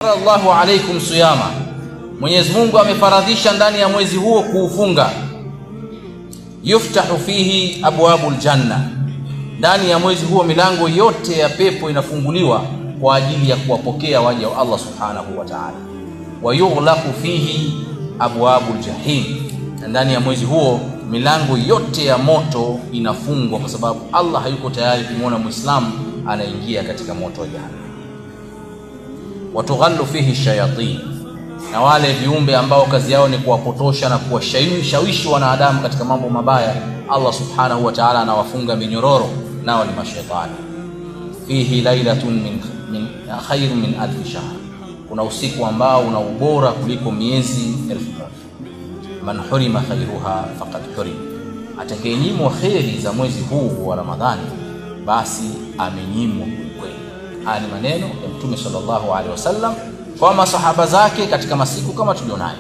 Allahu alaykum siyama, Mwenyezi Mungu amefaradhisha ndani ya mwezi huo kuufunga. Yuftahu fihi abwabul janna, ndani ya mwezi huo milango yote ya pepo inafunguliwa kwa ajili ya kuwapokea waja wa Allah subhanahu wa ta'ala. Wa yughlaqu fihi abwabul jahim, ndani ya mwezi huo milango yote ya moto inafungwa, kwa sababu Allah hayuko tayari kumwona Muislamu anaingia katika moto wa jahannam. Watughallu fihi shayatin, na wale viumbe ambao kazi yao ni kuwapotosha na kuwashawishi wanadamu katika mambo mabaya, Allah subhanahu wa ta'ala anawafunga minyororo, nao ni mashaitani. Fihi lailatun min khairu min alf shahr, kuna usiku ambao una ubora kuliko miezi 1000. Man hurima khairuha faqad hurim, atakayenyimwa khairi za mwezi huu wa Ramadhani basi amenyimwa kweli. Haya ni maneno ya Mtume sallallahu alaihi wasallam kwa masahaba zake katika masiku kama tulionayo.